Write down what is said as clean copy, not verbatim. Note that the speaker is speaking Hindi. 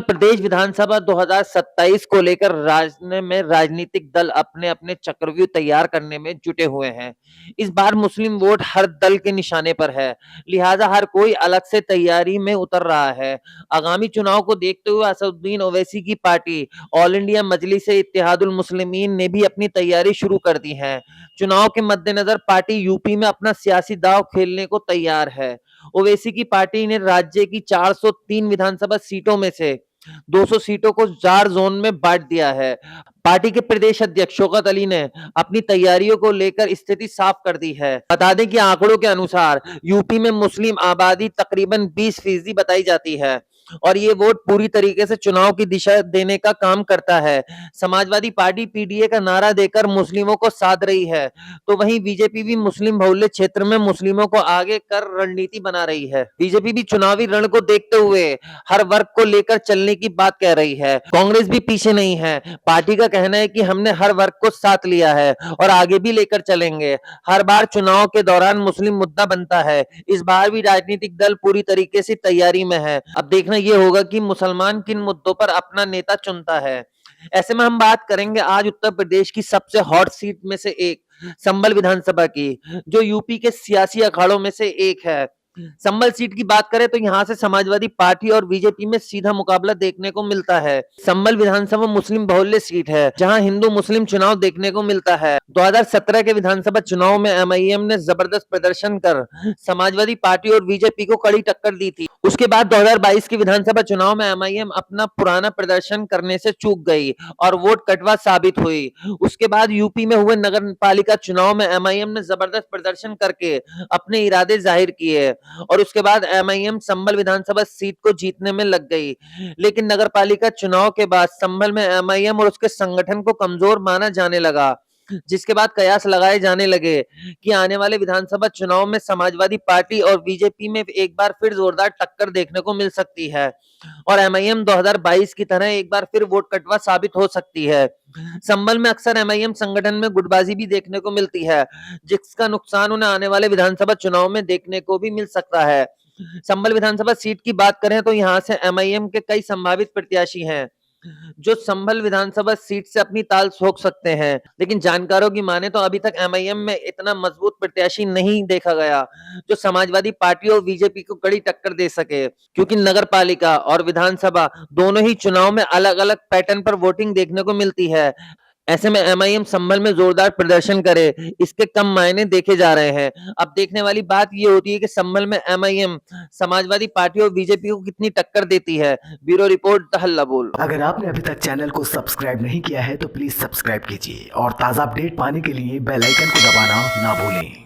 प्रदेश विधानसभा 2027 को लेकर राज्य में राजनीतिक दल अपने-अपने चक्रव्यूह तैयार करने में जुटे हुए हैं। इस बार मुस्लिम वोट हर दल के निशाने पर है, लिहाजा हर कोई अलग से तैयारी में उतर रहा है। आगामी चुनाव को देखते हुए असदुद्दीन ओवैसी की पार्टी ऑल इंडिया मजलिस-ए-इत्तेहादुल मुस्लिमीन ने भी अपनी तैयारी शुरू कर दी है। चुनाव के मद्देनजर पार्टी यूपी में अपना सियासी दांव खेलने को तैयार है। ओवैसी की पार्टी ने राज्य की 403 विधानसभा सीटों में से 200 सीटों को 4 जोन में बांट दिया है। पार्टी के प्रदेश अध्यक्ष शौकत अली ने अपनी तैयारियों को लेकर स्थिति साफ कर दी है। बता दें कि आंकड़ों के अनुसार यूपी में मुस्लिम आबादी तकरीबन 20% बताई जाती है और ये वोट पूरी तरीके से चुनाव की दिशा देने का काम करता है। समाजवादी पार्टी पीडीए का नारा देकर मुस्लिमों को साध रही है, तो वहीं बीजेपी भी मुस्लिम बहुल्य क्षेत्र में मुस्लिमों को आगे कर रणनीति बना रही है। बीजेपी भी चुनावी रण को देखते हुए हर वर्ग को लेकर चलने की बात कह रही है। कांग्रेस भी पीछे नहीं है। पार्टी का कहना है कि हमने हर वर्ग को साथ लिया है और आगे भी लेकर चलेंगे। हर बार चुनाव के दौरान मुस्लिम मुद्दा बनता है। इस बार भी राजनीतिक दल पूरी तरीके से तैयारी में है। अब देखना ये होगा कि मुसलमान किन मुद्दों पर अपना नेता चुनता है। ऐसे में हम बात करेंगे आज उत्तर प्रदेश की सबसे हॉट सीट में से एक संभल विधानसभा की, जो यूपी के सियासी अखाड़ों में से एक है। संभल सीट की बात करें तो यहां से समाजवादी पार्टी और बीजेपी में सीधा मुकाबला देखने को मिलता है। संभल विधानसभा मुस्लिम बहुल्य सीट है, जहां हिंदू मुस्लिम चुनाव देखने को मिलता है। 2017 के विधानसभा चुनाव में एमआईएम ने जबरदस्त प्रदर्शन कर समाजवादी पार्टी और बीजेपी को कड़ी टक्कर दी थी। उसके बाद 2022 के विधानसभा चुनाव में एमआईएम अपना पुराना प्रदर्शन करने से चूक गई और वोट कटवा साबित हुई। उसके बाद यूपी में हुए नगर पालिका चुनाव में एमआईएम ने जबरदस्त प्रदर्शन करके अपने इरादे जाहिर किए और उसके बाद एमआईएम संभल विधानसभा सीट को जीतने में लग गई। लेकिन नगरपालिका चुनाव के बाद संभल में एमआईएम और उसके संगठन को कमजोर माना जाने लगा, जिसके बाद कयास लगाए जाने लगे कि आने वाले विधानसभा चुनाव में समाजवादी पार्टी और बीजेपी में एक बार फिर जोरदार टक्कर देखने को मिल सकती है और एमआईएम 2022 की तरह एक बार फिर वोट कटवा साबित हो सकती है। संभल में अक्सर एमआईएम संगठन में गुटबाजी भी देखने को मिलती है, जिसका नुकसान उन्हें आने वाले विधानसभा चुनाव में देखने को भी मिल सकता है। संभल विधानसभा सीट की बात करें तो यहां से एमआईएम के कई संभावित प्रत्याशी हैं, जो संभल विधानसभा सीट से अपनी ताल ठोक सकते हैं। लेकिन जानकारों की माने तो अभी तक एमआईएम में इतना मजबूत प्रत्याशी नहीं देखा गया जो समाजवादी पार्टी और बीजेपी को कड़ी टक्कर दे सके, क्योंकि नगर पालिका और विधानसभा दोनों ही चुनाव में अलग अलग पैटर्न पर वोटिंग देखने को मिलती है। ऐसे में एमआईएम संभल में जोरदार प्रदर्शन करे, इसके कम मायने देखे जा रहे हैं। अब देखने वाली बात ये होती है कि संभल में एमआईएम समाजवादी पार्टी और बीजेपी को कितनी टक्कर देती है। ब्यूरो रिपोर्ट द हल्ला बोल। अगर आपने अभी तक चैनल को सब्सक्राइब नहीं किया है तो प्लीज सब्सक्राइब कीजिए और ताज़ा अपडेट पाने के लिए बेल आइकन को दबाना ना भूलें।